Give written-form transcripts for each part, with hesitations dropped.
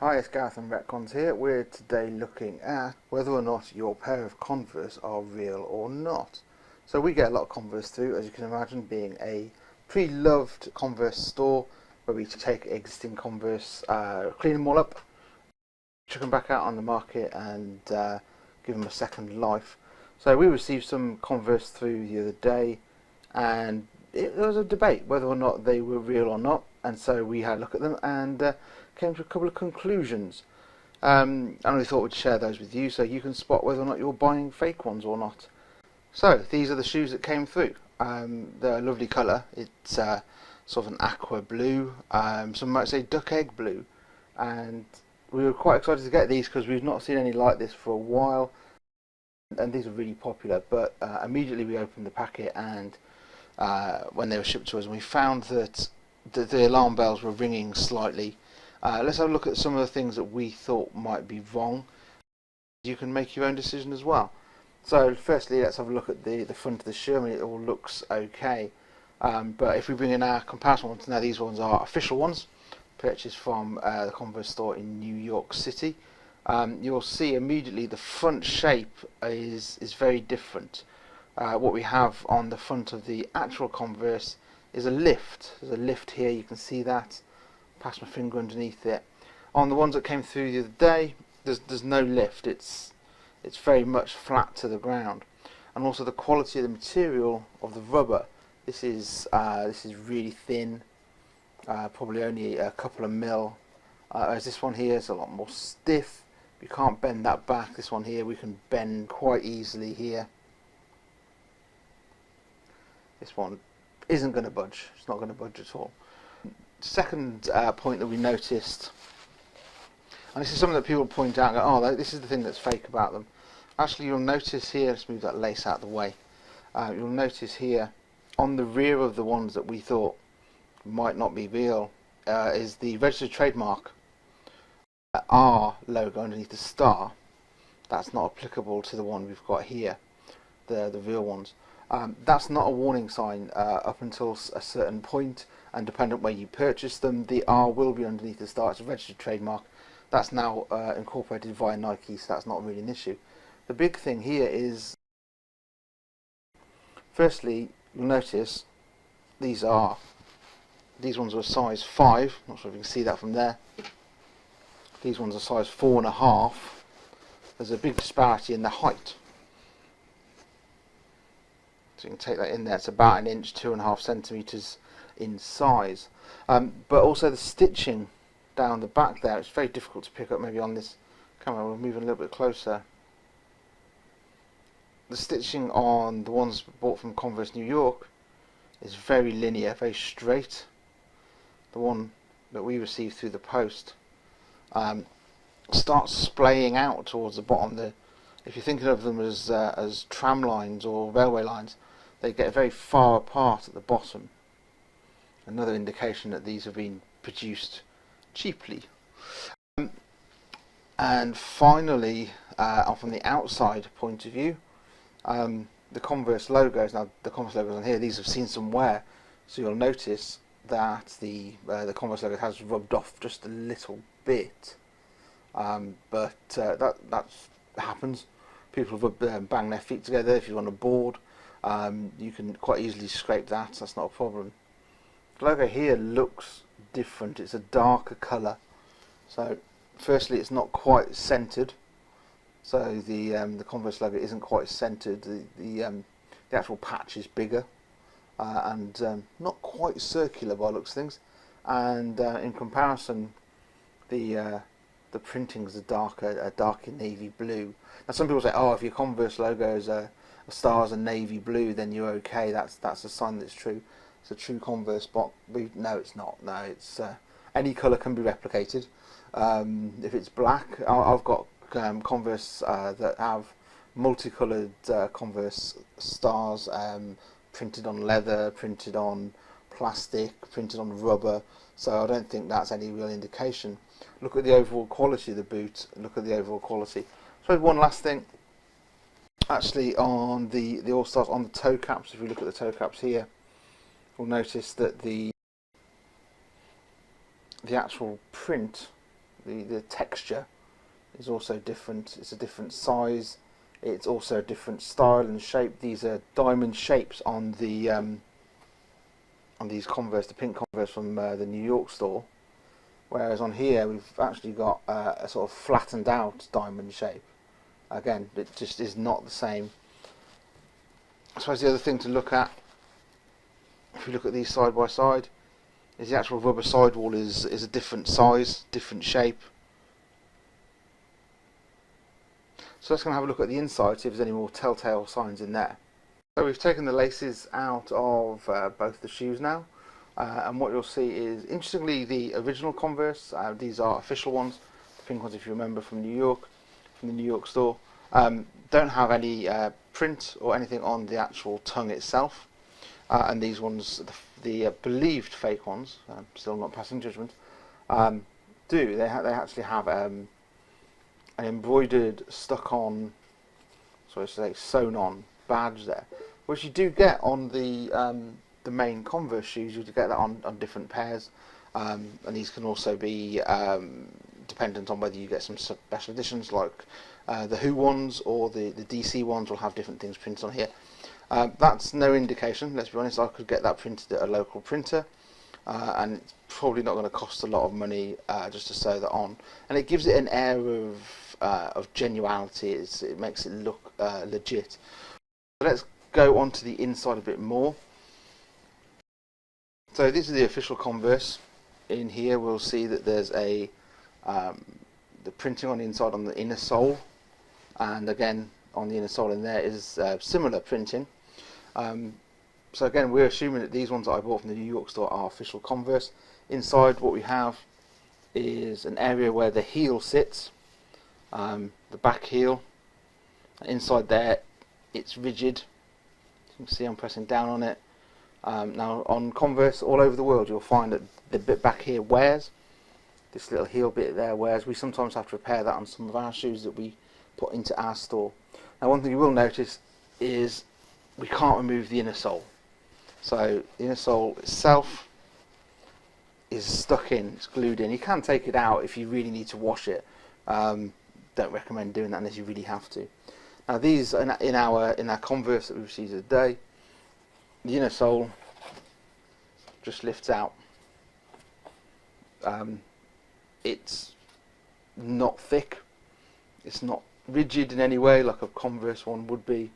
Hi, it's Gareth and Retcons here. We're today looking at whether or not your pair of Converse are real or not. So we get a lot of Converse through, as you can imagine, being a pre-loved Converse store where we take existing Converse, clean them all up, chuck them back out on the market and give them a second life. So we received some Converse through the other day, and there was a debate whether or not they were real or not, and so we had a look at them and came to a couple of conclusions. And we thought we'd share those with you so you can spot whether or not you're buying fake ones or not. So these are the shoes that came through. They're a lovely colour. It's sort of an aqua blue, some might say duck egg blue, and we were quite excited to get these because we've not seen any like this for a while, and these are really popular. But immediately we opened the packet and when they were shipped to us, and we found that the alarm bells were ringing slightly. Let's have a look at some of the things that we thought might be wrong. You can make your own decision as well. So firstly, let's have a look at the front of the shoe. I mean, it all looks okay, but if we bring in our comparison ones, now these ones are official ones, purchased from the Converse store in New York City. You'll see immediately the front shape is very different. What we have on the front of the actual Converse is a lift. There's a lift here, you can see that. Pass my finger underneath it. On the ones that came through the other day, there's no lift. It's very much flat to the ground, and also the quality of the material of the rubber. This is really thin, probably only a couple of mil. Whereas this one here is a lot more stiff. You can't bend that back. This one here we can bend quite easily here. This one isn't going to budge. It's not going to budge at all. Second point that we noticed, and this is something that people point out, and go, oh, this is the thing that's fake about them. Actually, you'll notice here, let's move that lace out of the way, you'll notice here on the rear of the ones that we thought might not be real is the registered trademark R logo underneath the star. That's not applicable to the one we've got here, the real ones. That's not a warning sign up until a certain point, and dependent where you purchase them, the R will be underneath the star. It's a registered trademark. That's now incorporated via Nike, so that's not really an issue. The big thing here is, firstly, you'll notice these ones are a size 5. Not sure if you can see that from there. These ones are size 4.5. There's a big disparity in the height. So you can take that in there. It's about 1 inch, 2.5 centimeters in size. But also the stitching down the back there, it's very difficult to pick up maybe on this camera. We'll move a little bit closer. The stitching on the ones bought from Converse New York is very linear, very straight. The one that we received through the post starts splaying out towards the bottom. If you're thinking of them as tram lines or railway lines, they get very far apart at the bottom. Another indication that these have been produced cheaply. And finally, from the outside point of view, the Converse logos. Now the Converse logos on here, these have seen some wear, so you'll notice that the Converse logo has rubbed off just a little bit. But that happens. People have bang their feet together. If you're on a board, you can quite easily scrape that. That's not a problem. The logo here looks different. It's a darker colour. So firstly, it's not quite centered. So the Converse logo isn't quite centered. The actual patch is bigger and not quite circular by the looks of things. And in comparison, the printings are darker, darker navy blue. Now some people say, oh, if your Converse logos are stars and navy blue, then you're okay. That's a sign that it's true. It's a true Converse, but no, it's not. No, it's any colour can be replicated. If it's black, I've got Converse that have multicoloured Converse stars printed on leather, printed on plastic, printed on rubber. So I don't think that's any real indication. Look at the overall quality of the boot. Look at the overall quality. So one last thing, actually, on the All Stars, on the toe caps. If we look at the toe caps here, we'll notice that the actual print The texture is also different. It's a different size. It's also a different style and shape. These are diamond shapes on these Converse, the pink Converse from the New York store. Whereas on here we've actually got a sort of flattened out diamond shape. Again, it just is not the same. I suppose the other thing to look at, if you look at these side by side, is the actual rubber sidewall is a different size, different shape. So let's go and have a look at the inside, see if there's any more telltale signs in there. So we've taken the laces out of both the shoes now, and what you'll see is, interestingly, the original Converse, these are official ones, the pink ones if you remember from New York, from the New York store, don't have any print or anything on the actual tongue itself, and these ones, the believed fake ones, still not passing judgment, do. They actually have an embroidered, stuck on, sorry to say, sewn on badge there, which you do get on the main Converse shoes. You do get that on different pairs, and these can also be dependent on whether you get some special editions like the Who ones or the DC ones will have different things printed on here. That's no indication, let's be honest. I could get that printed at a local printer, and it's probably not going to cost a lot of money just to sew that on, and it gives it an air of genuality. It makes it look legit. So let's go on to the inside a bit more. So this is the official Converse. In here we'll see that there's the printing on the inside on the inner sole, and again on the inner sole in there is similar printing. So again, we're assuming that these ones that I bought from the New York store are official Converse. Inside, what we have is an area where the heel sits, the back heel. Inside there, it's rigid. You can see I'm pressing down on it. Now on Converse all over the world, you'll find that the bit back here wears. This little heel bit there wears. We sometimes have to repair that on some of our shoes that we put into our store. Now one thing you will notice is we can't remove the inner sole. So the inner sole itself is stuck in, it's glued in. You can take it out if you really need to wash it. Don't recommend doing that unless you really have to. Now these in our Converse that we've received today, the inner sole just lifts out. It's not thick, it's not rigid in any way like a Converse one would be,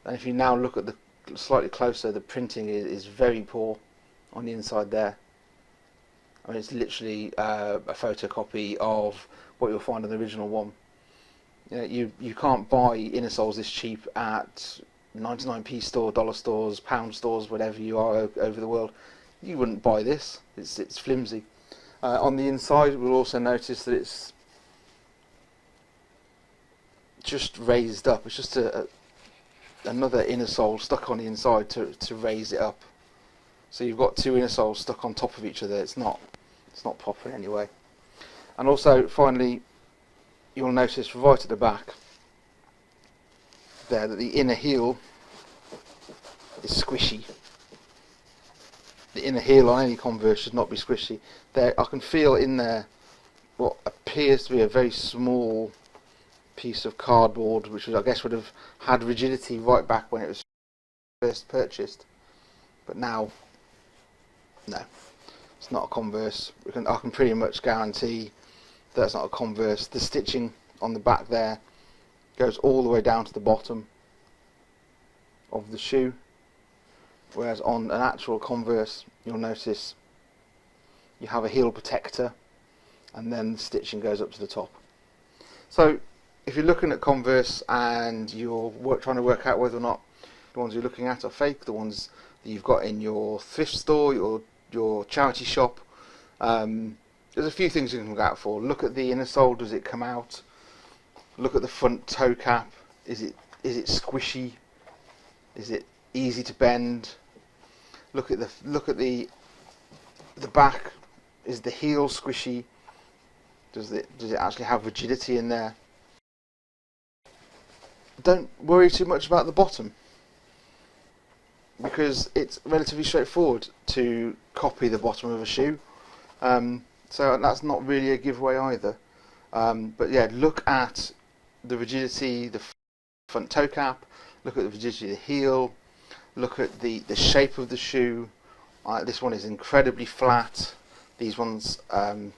and if you now look at the slightly closer, the printing is very poor on the inside there. I mean, it's literally a photocopy of what you'll find on the original one. You can't buy inner soles this cheap at 99p store, dollar stores, pound stores, whatever you are over the world. You wouldn't buy this. It's flimsy. On the inside, we'll also notice that it's just raised up. It's just another inner sole stuck on the inside to raise it up. So you've got two inner soles stuck on top of each other. It's not proper in any way. And also, finally, you'll notice right at the back there that the inner heel is squishy. The inner heel on any Converse should not be squishy. There, I can feel in there what appears to be a very small piece of cardboard, which I guess would have had rigidity right back when it was first purchased. But now, no, it's not a Converse. I can pretty much guarantee that's not a Converse. The stitching on the back there goes all the way down to the bottom of the shoe, whereas on an actual Converse you'll notice you have a heel protector and then the stitching goes up to the top. So if you're looking at Converse and you're trying to work out whether or not the ones you're looking at are fake, the ones that you've got in your thrift store, your charity shop, there's a few things you can look out for. Look at the inner sole, does it come out? Look at the front toe cap, is it squishy? Is it easy to bend? Look at the back, is the heel squishy? Does it actually have rigidity in there? Don't worry too much about the bottom, because it's relatively straightforward to copy the bottom of a shoe. So that's not really a giveaway either. But yeah, look at the rigidity, the front toe cap, look at the rigidity of the heel, look at the shape of the shoe. This one is incredibly flat. These ones have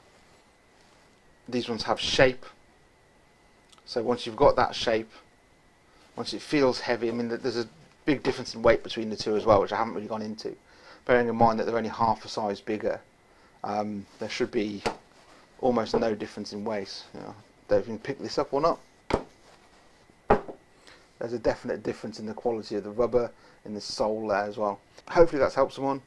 shape. So once you've got that shape, once it feels heavy, I mean there's a big difference in weight between the two as well, which I haven't really gone into. Bearing in mind that they're only half a size bigger, there should be almost no difference in weight. You know, don't know if you can pick this up or not. There's a definite difference in the quality of the rubber in the sole there as well. Hopefully that's helped someone.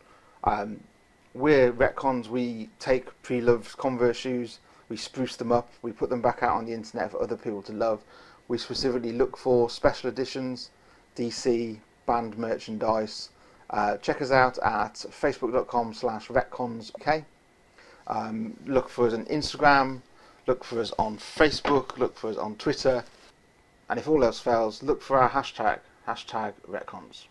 We're Retcons. We take pre-loved Converse shoes, we spruce them up, we put them back out on the internet for other people to love. We specifically look for special editions, DC, banned merchandise. Check us out at facebook.com/retconsuk. Look for us on Instagram, look for us on Facebook, look for us on Twitter, and if all else fails, look for our hashtag Retcons.